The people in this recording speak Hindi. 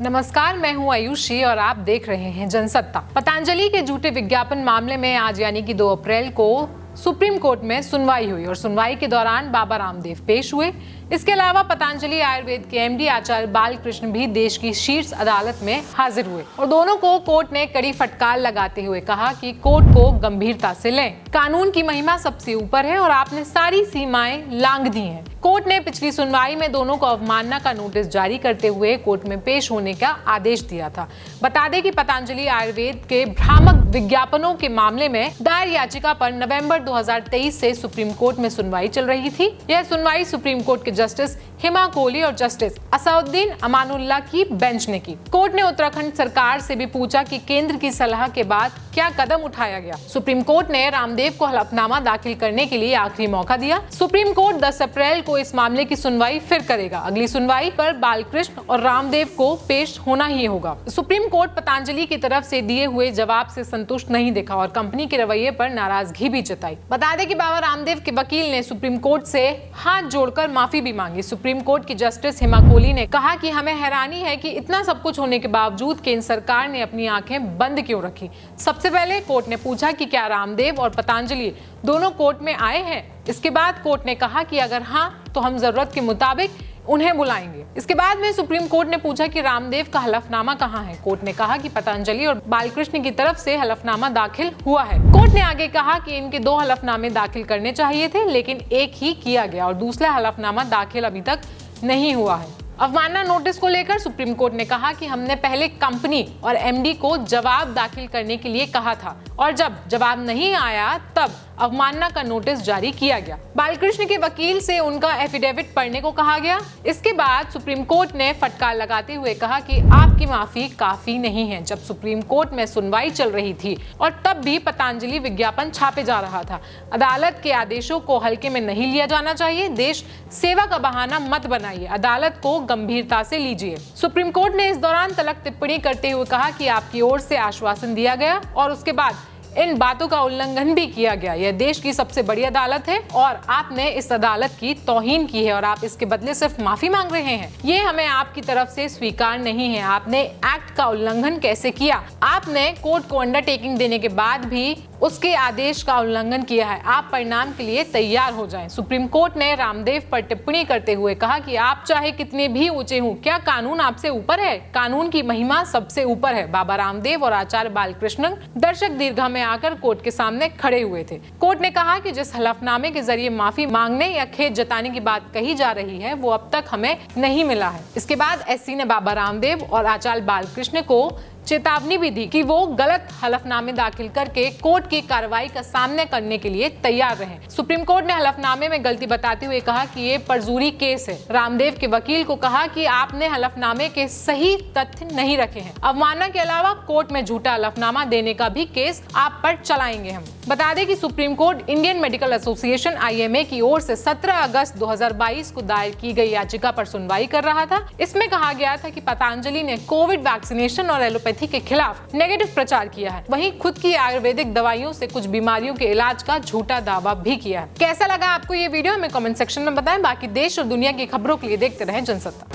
नमस्कार, मैं हूं आयुषी और आप देख रहे हैं जनसत्ता। पतंजलि के झूठे विज्ञापन मामले में आज यानी कि 2 अप्रैल को सुप्रीम कोर्ट में सुनवाई हुई और सुनवाई के दौरान बाबा रामदेव पेश हुए। इसके अलावा पतंजलि आयुर्वेद के एमडी आचार्य बालकृष्ण भी देश की शीर्ष अदालत में हाजिर हुए और दोनों को कोर्ट ने कड़ी फटकार लगाते हुए कहा कि कोर्ट को गंभीरता से लें। कानून की महिमा सबसे ऊपर है और आपने सारी सीमाएं लांघ दी हैं। कोर्ट ने पिछली सुनवाई में दोनों को अवमानना का नोटिस जारी करते हुए कोर्ट में पेश होने का आदेश दिया था। बता दें कि पतंजलि आयुर्वेद के भ्रामक विज्ञापनों के मामले में दायर याचिका पर नवंबर 2023 से सुप्रीम कोर्ट में सुनवाई चल रही थी। यह सुनवाई सुप्रीम कोर्ट के जस्टिस हिमा कोहली और जस्टिस असउद्दीन अमानुल्लाह की बेंच ने की। कोर्ट ने उत्तराखंड सरकार से भी पूछा कि केंद्र की सलाह के बाद क्या कदम उठाया गया। सुप्रीम कोर्ट ने रामदेव को हलफनामा दाखिल करने के लिए आखिरी मौका दिया। सुप्रीम कोर्ट 10 अप्रैल को इस मामले की सुनवाई फिर करेगा। अगली सुनवाई पर बालकृष्ण और रामदेव को पेश होना ही होगा। सुप्रीम कोर्ट पतंजलि की तरफ से दिए हुए जवाब से संतुष्ट नहीं दिखा और कंपनी के रवैये पर नाराजगी भी जताई। बता दें कि बाबा रामदेव के वकील ने सुप्रीम कोर्ट से हाथ जोड़कर माफी भी मांगी। सुप्रीम कोर्ट की जस्टिस हिमा कोहली ने कहा कि हमें हैरानी है कि इतना सब कुछ होने के बावजूद केंद्र सरकार ने अपनी आंखें बंद क्यों रखी। सबसे पहले कोर्ट ने पूछा कि क्या रामदेव और पतंजलि दोनों कोर्ट में आए हैं। इसके बाद कोर्ट ने कहा कि अगर हाँ तो हम जरूरत के मुताबिक उन्हें बुलाएंगे। इसके बाद में सुप्रीम कोर्ट ने पूछा कि रामदेव का हलफनामा कहाँ है। कोर्ट ने कहा कि पतंजलि और बालकृष्ण की तरफ से हलफनामा दाखिल हुआ है। कोर्ट ने आगे कहा कि इनके 2 हलफनामे दाखिल करने चाहिए थे, लेकिन एक ही किया गया और दूसरा हलफनामा दाखिल अभी तक नहीं हुआ है। अवमानना नोटिस को लेकर सुप्रीम कोर्ट ने कहा कि हमने पहले कंपनी और एमडी को जवाब दाखिल करने के लिए कहा था और जब जवाब नहीं आया तब अवमानना का नोटिस जारी किया गया। बालकृष्ण के वकील से उनका एफिडेविट पढ़ने को कहा गया। इसके बाद सुप्रीम कोर्ट ने फटकार लगाते हुए कहा कि आपकी माफी काफी नहीं है। जब सुप्रीम कोर्ट में सुनवाई चल रही थी और तब भी पतंजलि विज्ञापन छापे जा रहा था। अदालत के आदेशों को हल्के में नहीं लिया जाना चाहिए। देश सेवा का बहाना मत बनाइए, अदालत को गंभीरता से लीजिए। सुप्रीम कोर्ट ने इस दौरान तलक टिप्पणी करते हुए कहा कि आपकी ओर से आश्वासन दिया गया और उसके बाद इन बातों का उल्लंघन भी किया गया। यह देश की सबसे बड़ी अदालत है और आपने इस अदालत की तौहीन की है और आप इसके बदले सिर्फ माफी मांग रहे हैं। ये हमें आपकी तरफ से स्वीकार नहीं है। आपने एक्ट का उल्लंघन कैसे किया? आपने कोर्ट को अंडरटेकिंग देने के बाद भी उसके आदेश का उल्लंघन किया है। आप परिणाम के लिए तैयार हो जाएं। सुप्रीम कोर्ट ने रामदेव पर टिप्पणी करते हुए कहा कि आप चाहे कितने भी ऊंचे हों, क्या कानून आपसे ऊपर है? कानून की महिमा सबसे ऊपर है। बाबा रामदेव और आचार्य बालकृष्णन दर्शक दीर्घा में आकर कोर्ट के सामने खड़े हुए थे। कोर्ट ने कहा कि जिस हलफनामे के जरिए माफी मांगने या खेद जताने की बात कही जा रही है वो अब तक हमें नहीं मिला है। इसके बाद एससी ने बाबा रामदेव और आचार्य बालकृष्ण को चेतावनी भी दी कि वो गलत हलफनामे दाखिल करके कोर्ट की कार्रवाई का सामना करने के लिए तैयार रहें। सुप्रीम कोर्ट ने हलफनामे में गलती बताते हुए कहा कि ये परजूरी केस है। रामदेव के वकील को कहा कि आपने हलफनामे के सही तथ्य नहीं रखे हैं। अवमानना के अलावा कोर्ट में झूठा हलफनामा देने का भी केस आप पर चलाएंगे हम। बता दें कि supreme court Indian medical association IMA की ओर से 17 अगस्त 2022 को दायर की गई याचिका पर सुनवाई कर रहा था। इसमें कहा गया था कि पतंजलि ने कोविड वैक्सीनेशन और एलोपैथी के खिलाफ नेगेटिव प्रचार किया है। वहीं खुद की आयुर्वेदिक दवाइयों से कुछ बीमारियों के इलाज का झूठा दावा भी किया है। कैसा लगा आपको ये वीडियो? हमें कमेंट सेक्शन में बताएं। बाकी देश और दुनिया की खबरों के लिए देखते रहें जनसत्ता।